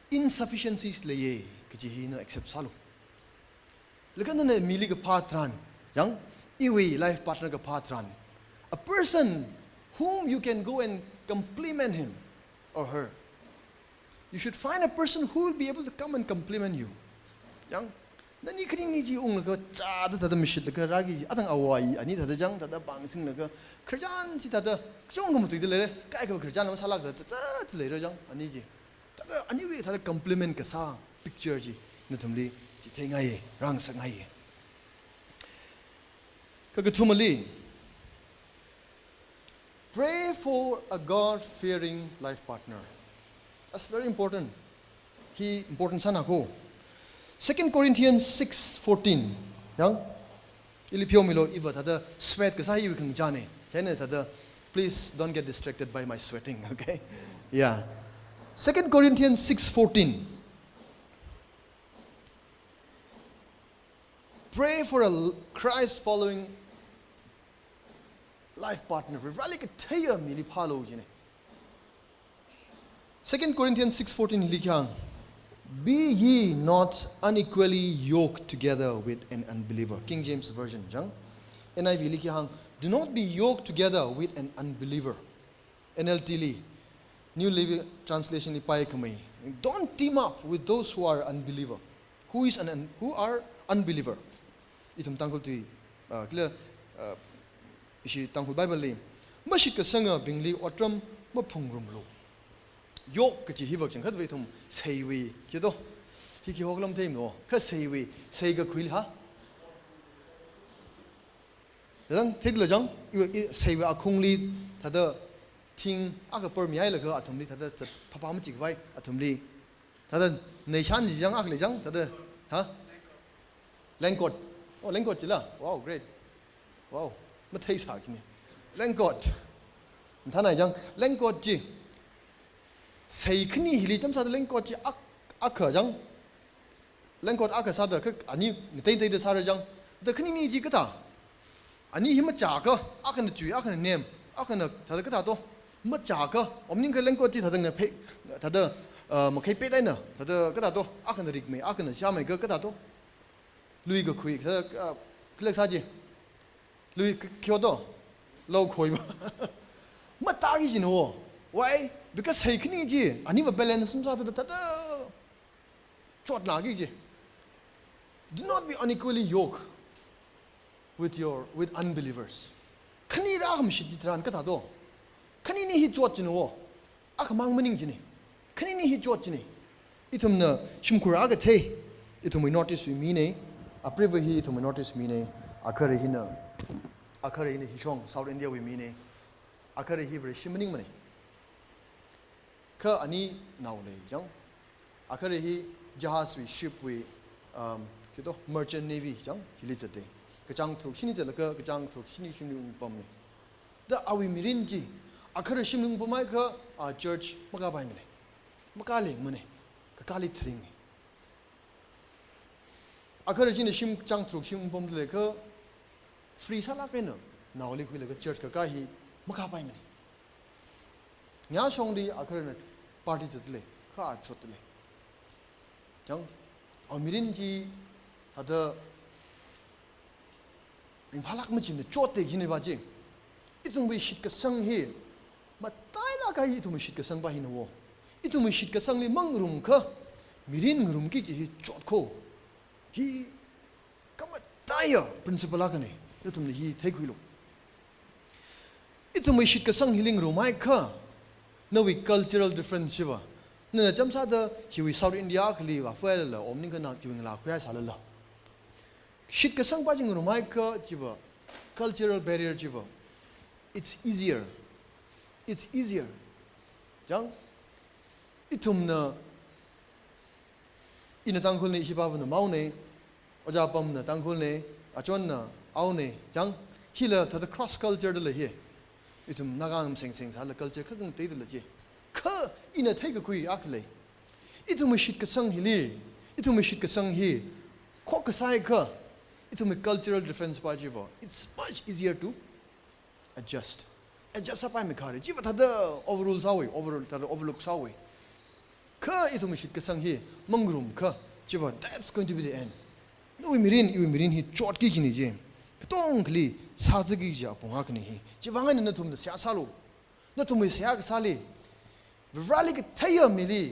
insufficiencies leye kiji hi no accept salu. Lekan na mili ka patran yang iwi life partner ka patran. A person whom you can go and compliment him or her. You should find a person who will be able to come and compliment you. Yang nani kini ni ji ung ka cha da da mishit ka ragi ji atang awai ani da jang da bang sing ka khrijan ji da chong ngam tu de le kai ka khrijan nam salak da cha le ro jang ani ji da ani wi da compliment ka sa picture ji na thumli ji thengai rang sangai ka ka thumali pray for a God fearing life partner. That's very important. He important sana ko. 2 Corinthians 6:14. Yang ilipyo milo iwa tada sweat kasi iwi kang jane. Jane tada please don't get distracted by my sweating, okay? Yeah. 2 Corinthians 6:14. Pray for a Christ following life partner. Rally ka thaya mili phalo jine. 2 Corinthians 6:14 likhang. Be ye not unequally yoked together with an unbeliever. King James Version, jang. NIV likhang. Do not be yoked together with an unbeliever. NLT li. New Living Translation li pai kamai. Don't team up with those who are unbeliever. Who are unbeliever? Itum tangkul tui. Clear. Ishi tangkul Bible li. Mashik ka sanga bingli otram mapungrum lo. Yok kachi hivak chang khat veitum seiwi kido ki hoglam theim no kha seiwi seiga khuil ha dang thiglo jang seiwi akhungli thada thing aka per mi ai la ga athumli thada phapa ma chik vai athumli thada neishan ji jang akle jang thada ha lengkot oh lengkot chila wow great wow ma thei sa kini lengkot thana jang lengkot ji sei khni hili cham sa lengkot ji akha jang lengkot akha sa da ani tei tei da sa jang da khni ni ji ka ta ani hima cha ka akha chui akha nem akha na thada ka ta to ma cha ka omning ka lengkot ji thada nga phe thada ma khai pe dai na thada ka ta to akha na rik me akha na sha mai ka ta to lui ga khui thada klek sa ji lui kyo do lo khoi ba ma ta gi jin ho why because sei khni ji ani ba balance sum sa ta chot na gi ji do not be unequally yoked with unbelievers khni ra ham shi tran ka ta do khni ni hi chot jin wo ak mang maning ji ni khni ni hi chot ji ni itum na shimkura ga the itum we notice we mean a priva hi itum notice mean akare hi na akare hi shong South India we mean akare hi very shimning mani ka ani now le jang akare hi jahaz we ship we kito merchant navy jang thili jate ka chang thuk sini jala ka chang thuk sini shinu pam ne da awi mirin ji akare shimung pamai ka church maka bai mane maka leng mane ka kali thring akare sini shim chang thuk shim pam le ka free sala ka no now le ku le ka church ka hi maka bai mane nya shong di akare na party chatle kha chotle Jang, mirin ji ada in palak macam ni cot dek jini wajib. Itu mesti kesang he, matai lah kaya itu mesti kesang bahin wo. Itu mesti kesang ni mangrum ke, mirin ngrum ki je cot ko. Hi, kamu taya prinsipal lah kan ni. Itu mesti hi take hilo. Itu mesti kesang healing rumai ke, nawi cultural difference siapa. Nè chăm sát đó, hiểu South India cái gì và phải là ôm những cái nào chịu là khỏe sao là shit cái sang bao nhiêu người mai cái chỉ vào cultural barrier chỉ vào it's easier chẳng ít thùng nè in tăng khôn này chỉ bảo nó mau này ở gia bom nè tăng khôn này ở chỗ nè áo này chẳng khi là thật cross culture đó là gì ít thùng nagang seng sao là culture khác nhau tới đó là gì khờ ina thấy cái quỷ ác lệ, ít thôi shit cái sang hili, ít thôi shit cái sang hi, khó cái sai khờ, ít thôi cultural difference bao nhiêu vậy, it's much easier to adjust apa yang khare, chỉ vậy thôi overrule sao vậy, overlook sao vậy, khờ ít thôi shit cái sang hi, mangrum khờ, chỉ vậy that's going to be the end, iu mirin hi chốt cái gì này chứ, cái tông khli sao cái gì à, bông hắc này hi, chỉ vậy ngay nó thôi nó xả salo, nó thôi xả cái sali. Rally cái thay ở mili,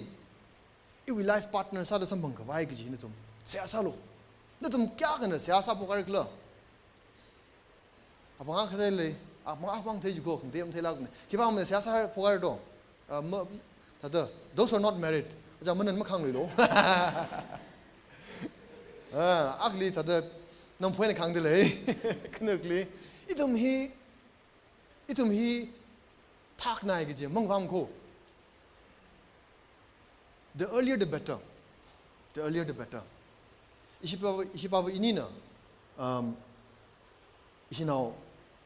yêu life partner sao đó sắm bằng cái vai cái gì nữa tụm, sẽ sao luôn, nó tụm क्या cái nữa sẽ sao bao cái nữa, à bằng cái thế này, à bằng thế juga không thấy là cái, khi bằng mình sẽ sao bao cái đó, thật those are not married, giờ mình nên mắc khang rồi đó, ác lý thật nông phơi này khang đấy lấy, cái nước lý, ít tụm hi thác này cái gì, mong vang cô. The earlier the better. The earlier the better. Isipawa ini na. Isi now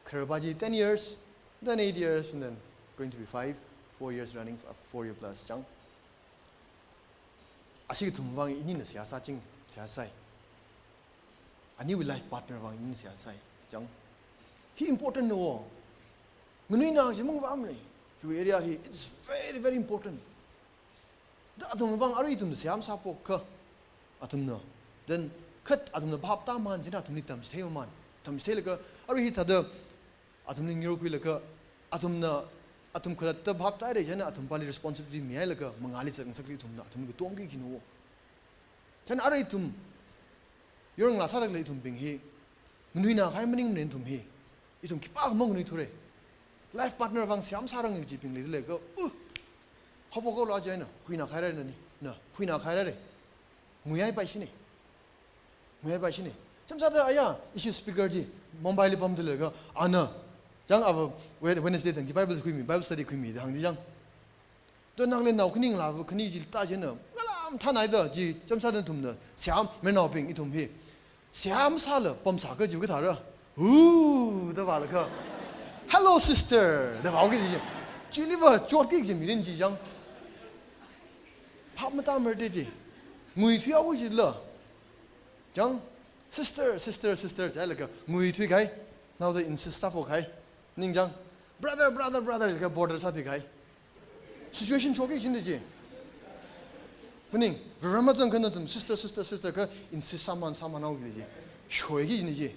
Karabaji 10 years, then 8 years, and then going to be 4 years running, 4 year plus. Jang. Asik tumwang ini na siasa cing siasai. Ani with life partner wang ini siasai. Jang. He important no. Menui na si mong family. Your area he it's very very important. Atum bang ari tum siam sapo ka atum no then khat atum na bhap ta man jina atum ni tam stay man tam stay la ari hi thada atum ni ngiro kui la ka atum khalat ta bhap ta re jana atum pali responsibility mi ai la ka mangali sang sakli tum na atum ku tong ki jino chan ari tum yorang la sa dak le tum ping hi nui na khai maning nen tum hi itum ki pa mong nui thore life partner bang siam sarang ji ping le ka họ bảo câu lo chơi nè, huy nào khai ra nè, huy nào khai ra đấy, người ai bài xin này, chăm sao thế ai à, issue speaker gì, Mumbai lipam thế là anh à, chẳng à Wednesday thằng chị Bible study khui mi, thằng đi chẳng, tôi năng lên nào cái nín là cái nín gì ta chơi nè, cái làm thằng này đó, gì chăm sao đến thùng nè, xiam mấy nào bình ít thùng hi, xiam sao là bấm sao cái gì cái thằng đó, đó vào là cơ, hello sister, đó vào cái gì, chỉ là vợ chốt cái gì mình gì chẳng. Pháp mà ta mở đi gì, người thuê áo gì lợ, chẳng sister, trái là cái người thuê cái, nào thì insist staff cái, nhưng chẳng brother cái border sát thì cái, situation cho cái gì gì, nhưng vì mà chẳng cần tụm sister cái insist someone nào cái gì, chơi cái gì,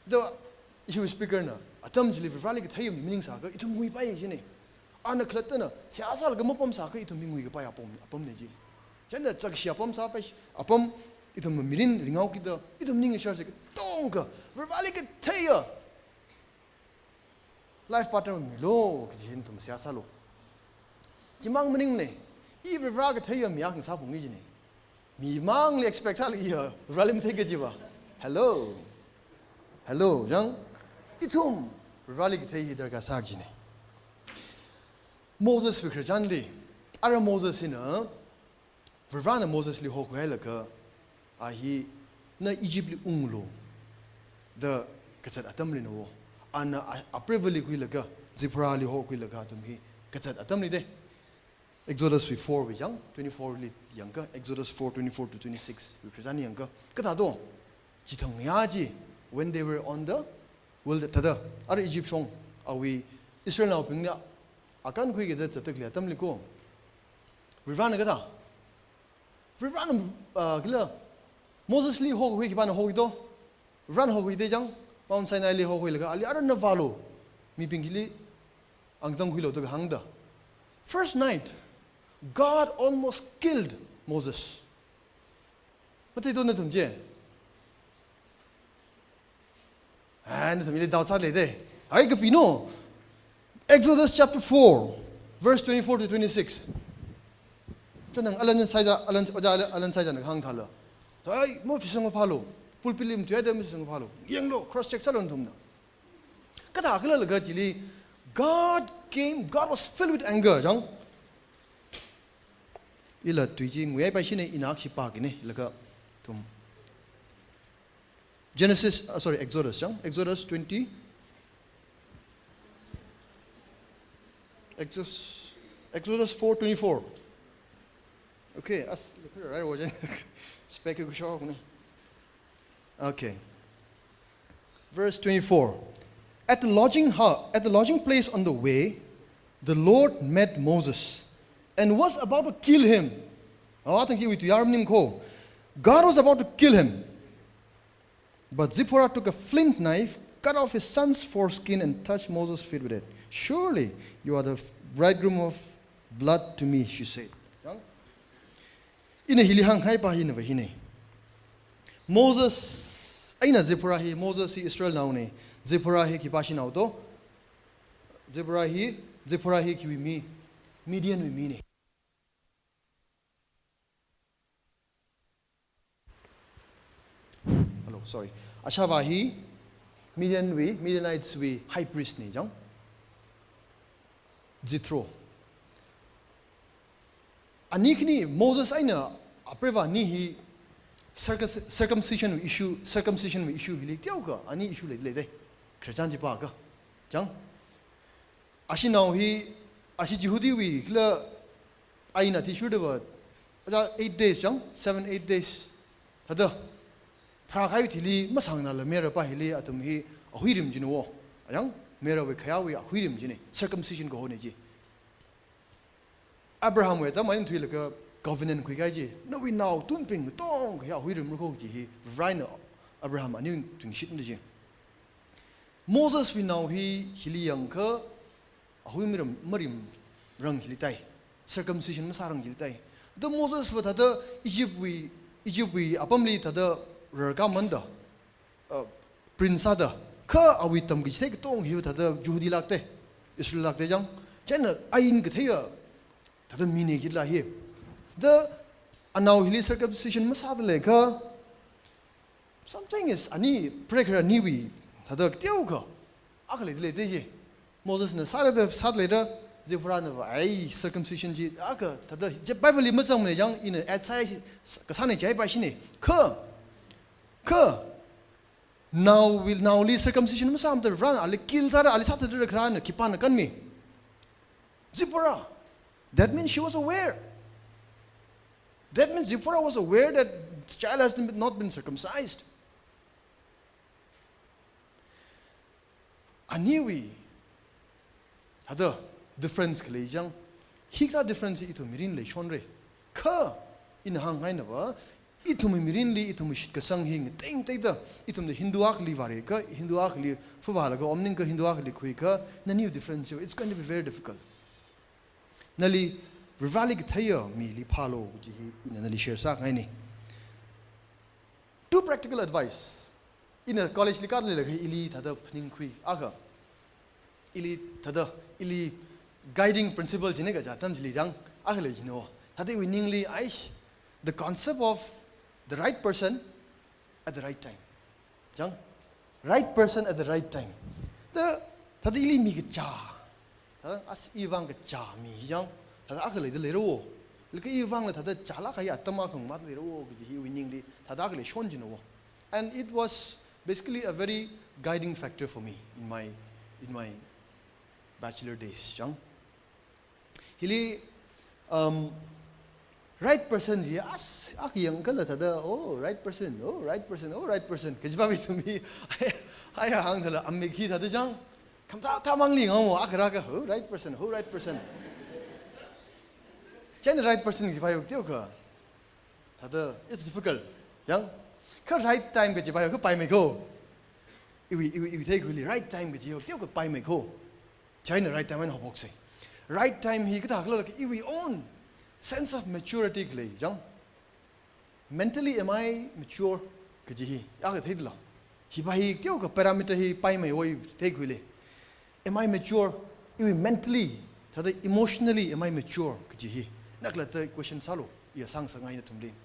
đó issue speaker nè, atam chỉ vì cái thấy mình sao cái, itu người bay gì này. Anak kelihatan na, siapa lagi mau pom saka itu minggu ke payah pom ni je. Jangan cak siapa pom saka, apom itu memirin ringau kita, itu mending share sek, tong ke, berbalik ke thaya. Life partner milo, kejian tu siapa lo. Cimang mending ni, i berbalik ke thaya miak ni siapa pungi je ni. Mimang li expect sal iya, berbalik thaya ke jiwa. Hello, jang, itu berbalik ke thaya darga sak je ni. Moses fikir janli, ara Moses ina, vervana Moses li hokuai laka, ahi na Egypt li unglo, the kasat atam li no, ana aprevali kui laka, Zipra li hokui laka tumhi, kasat atam li de. Exodus 4 we young, 24 li younger, Exodus 4:24 to 26 we presani younger. Kata do, jitang yaji when they were on the world tada, ara Egypt song, awi Israel now pingna. Akan kui kita cetak lihat tam liko, Rivana kata, run killer Moses li ho hui ki ban ho do run ho hui de jang Mount Sinai li ho hui la ali aran na valo mi pingili ang tang hui lo to hang da first night God almost killed Moses matai do na tum je and tum ile daw sa le de ai ka pino Exodus chapter 4 verse 24 to 26 저는 알란 사이자 알란 사이자는 항탈러 아이 뭐 비싼 거 팔로 불필름 돼야 되면 비싼 거 팔로 이행로 크로스 체크 살은 돔나 그다 그럴 거 지리 God was filled with anger 정 일라 뒤지 왜 바신에 이낙시 빠기네 일가 좀 Exodus 정 Exodus 20 Exodus 4:24 Okay, right wasn't spec Okay. Verse 24. At the lodging place on the way, the Lord met Moses and was about to kill him. God was about to kill him. But Zipporah took a flint knife, cut off his son's foreskin, and touched Moses' feet with it. Surely you are the bridegroom of blood to me, she said. Ina hili hang hai pa hi na va hi ne Moses aina Zipporah hi Moses hi Israel now ne Zipporah hi ki pa shi now to Zipporah hi ki mi Midian wi mi ne hello sorry Ashava hi Midianites wi high priest ne jang Jethro Anikni Moses aina apreva ni hi circumcision issue hili tiao ka ani issue le de Christian ji pa ka jang asinau hi asi Jehudi wi kla aina ti shude wa 8 days jang 7-8 days hada phra khai thili masang na la mera pa hili atum hi ahuirim jinwo jang mera we khaya we ahuirim jine circumcision ko hone ji Abraham we ta main thui la covenant kui gai ji no we now tun ping tong ya hui rim ko ji hi right Abraham ani tung shit ni ji Moses we now he hili yang ka hui miram marim rang hili tai circumcision ma sarang hili tai the Moses wa ta Egypt we apamli ta da rga manda prince ada ka awi tam gi thek tong hi ta da Jehudi lakte Israel lakte jang chen ain ge theya ta da mine gi la hi the now hili circumcision masad leka something is ani prekra niwi thada tiu ko akhle le de Moses na sare de sad le da Zipporah na ai circumcision ji aka thada je bible li mazang me jang in at sai ka sane jai ba shine ka now li circumcision masam the run ali kill sara ali sat de kran kipan kan mi Zipporah that means she was aware. That means Zipporah was aware that this child has not been circumcised. Aniwi ada difference kle jang hikta difference itu mirin le shonre ka in hang hai na ba itu mirin li itu shit ka sang hing teng tei da itu de hinduak li vare ka hinduak li fuwala ka omning ka hinduak li khui ka na new difference it's going to be very difficult nali Rivalik thaya mi li phalo ji in an share sa ngai ni two practical advice in a college likat le ili thada phning khui aga ili guiding principle jine ga jatam jili jang aga le jino thade winningly the concept of the right person at the right time jang right person at the right time the thade ili mi ga cha as iwang ga cha mi jang thada akhle de lero leke iwang la thada chala khaya atama khong mat lero ji winning li thada akhle shon jino and it was basically a very guiding factor for me in my bachelor days jang hili right person ji as akiyang kala thada right person kajba bi to me aya hang thala amme khi thada jang kamta tamang li ngamo akra ka right person chen right person ki phayok teo ka thada it's difficult jang ka right time ke jibai ko pai mai ko iwi take really right time ke ji tio ko pai mai ko China right time an hobok se right time hi ka ta klo ke iwi own sense of maturity ke jang mentally am I mature ke ji hi ya ka thidla hi bai tio ko parameter hi pai mai oi take really am I mature iwi mentally thada emotionally am I mature ke ji hi nakla ta question salo ya sang sangai na tumdin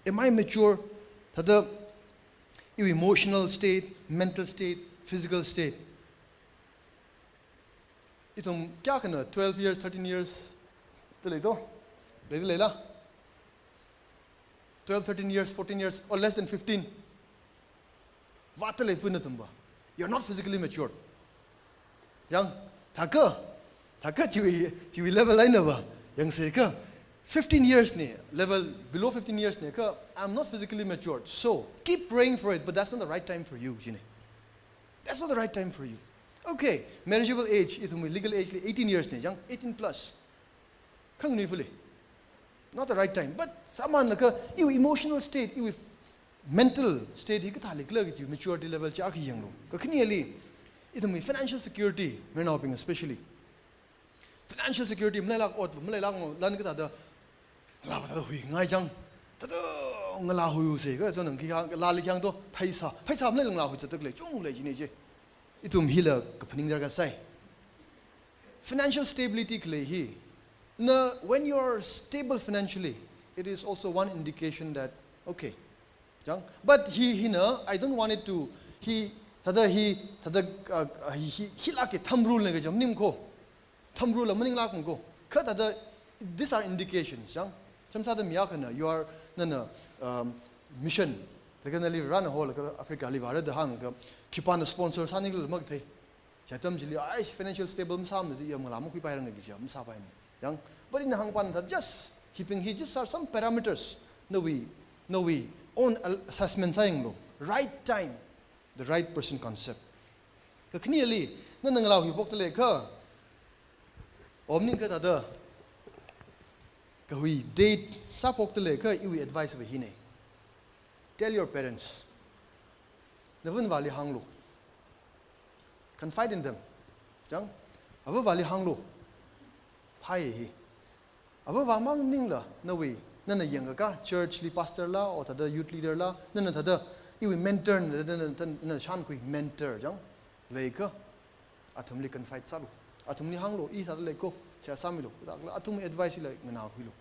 am I mature thada your emotional state, mental state, physical state. Itum kya kana 12 years, 13 years to le do. Le lela. 12, 13 years, 14 years or less than 15. Vatale funatumba. You're not physically mature. Yang thaka chiwi level line ba. Yang se ka 15 years ne level below 15 years ne ka I'm not physically matured, so keep praying for it, but that's not the right time for you, Jine. That's not the right time for you. Okay, marriageable age, legal age 18 years ne, 18 plus. Kang ni fully. Not the right time, but someone like you emotional state, you mental state, he ka maturity level cha ki yang lo. Ka knieli financial security, we're not being especially. Financial security, lan ka da la ba da hui ngai jang ta do ngala hu se ga so nang ki la li kyang to phaisa mle lang la hu chatak le chung le ji ne je itum hila ka phaning dar ga sai financial stability kle hi na when you're stable financially it is also one indication that okay jang but he na I don't want it to he la ke tham rule ne ga jam nim ko tham rule maning la kong ko kha tada these are indications jang Samsadam yakana, you are mission. Like run a whole Africa, live out the hang, Kipan sponsor, Sanil Mugte. Chatam Jili, financial stable Sam, the Yamalamuki Parang, young. But in the hangpan, just keeping he just are some parameters. No, we own assessment saying no. Right time, the right person concept. The clearly, none allow you book the lake her. Omnica the we date sapok the lake, you advise with hine. Tell your parents. Navun Valley Hanglo. Confide in them. Jang? Ava Valley Hanglo. Hai he. Ava Vamang Ningla. No way. Nana Yangaka, church pastor la, or the youth leader la, none of the you mentor, then Shankui mentor. Jang? Lake. Atumli confide salu. Atumli Hanglo, eat at Leko. Samilo, Atum advice like Manahilo.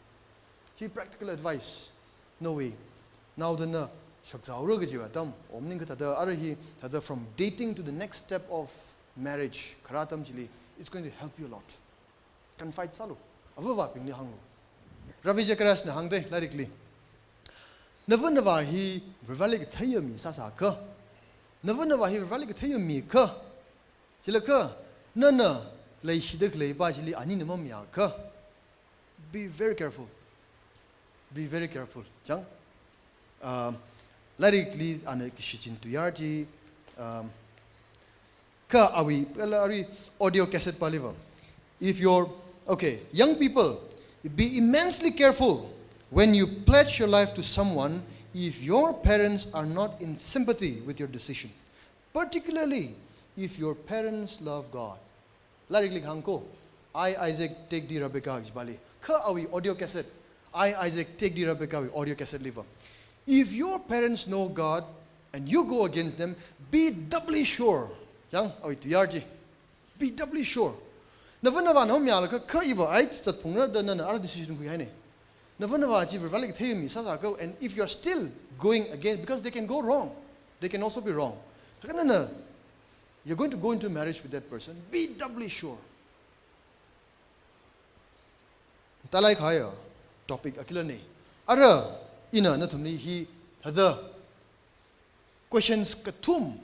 She practical advice. No way. Now the Shaksauragajivatam, Omninka the other he from dating to the next step of marriage, Karatam Jili, is going to help you a lot. Confide Salu. Avava Pingli Hanglo. Ravi Jakaras Nahangde, lyrically. Navanava he Vivalik Tayami Sasaka. Navanava he Vivalik Tayami ka. Jilaka. Nana. Be very careful. Be very careful. Jang. Lyrically, anakishin to yarji. Ka awi audio cassette paliva. If you're okay, young people, be immensely careful when you pledge your life to someone if your parents are not in sympathy with your decision, particularly if your parents love God. Lyrically Hanko, I Isaac take the Rebecca Bali. Ka awi audio cassette. I Isaac take the Rebecca audio cassette liver. If your parents know God and you go against them, be doubly sure. Yang awi to yarji. Be doubly sure. Navanava no myalaka ka iva I sat pungra the nana other decision kuhane. Navanava jiver valik tayumi sasako, and if you're still going against, because they can go wrong. They can also be wrong. You're going to go into marriage with that person, be doubly sure. Talai khaya topic akila ne. Ara ina natumni he hada questions katum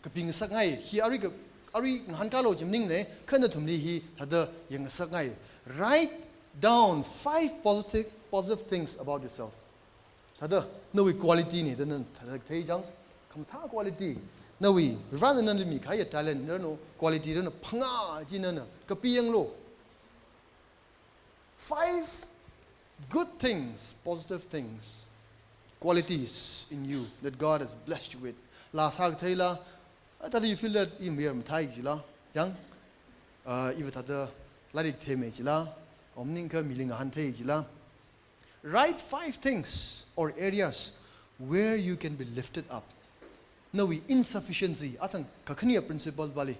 kaping sakai he ari hankalo jimning ne kana tumni he hada yang sakai. Write down 5 positive things about yourself. Hada no equality ne dan hada thei jang kamtha quality. No we run an enemy kaya talent no quality no panga jinana kapiyang lo 5 good things, positive things, qualities in you that God has blessed you with. La sag thaila, that you feel that in mere mthai jila, jang, even that ladik theme jila, omninka milinga hante jila. Write 5 things or areas where you can be lifted up. No we insufficiency, I think kakaniya principle bali.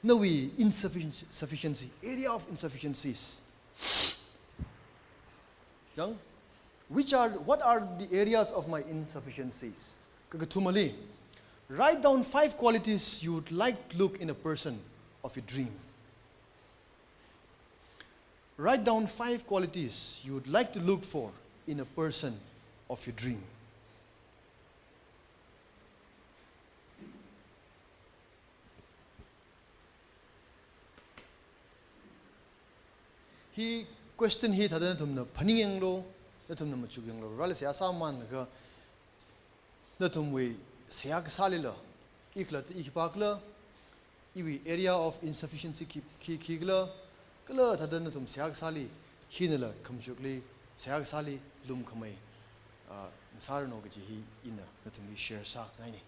No we insufficiency, area of insufficiencies. Jang, what are the areas of my insufficiencies? Kagatumali. Write down 5 qualities you would like to look in a person of your dream. Write down 5 qualities you would like to look for in a person of your dream. He question he thada tumna phaning lo na tumna machug yang lo rale se asaman ga na tumwe seak salila ikla ikpakla iwi area of insufficiency kigla kala thada na tum seak sali hinala khamchukli seak sali lum khamai nasarno ga ji hi ina na tumni share sak ngai ni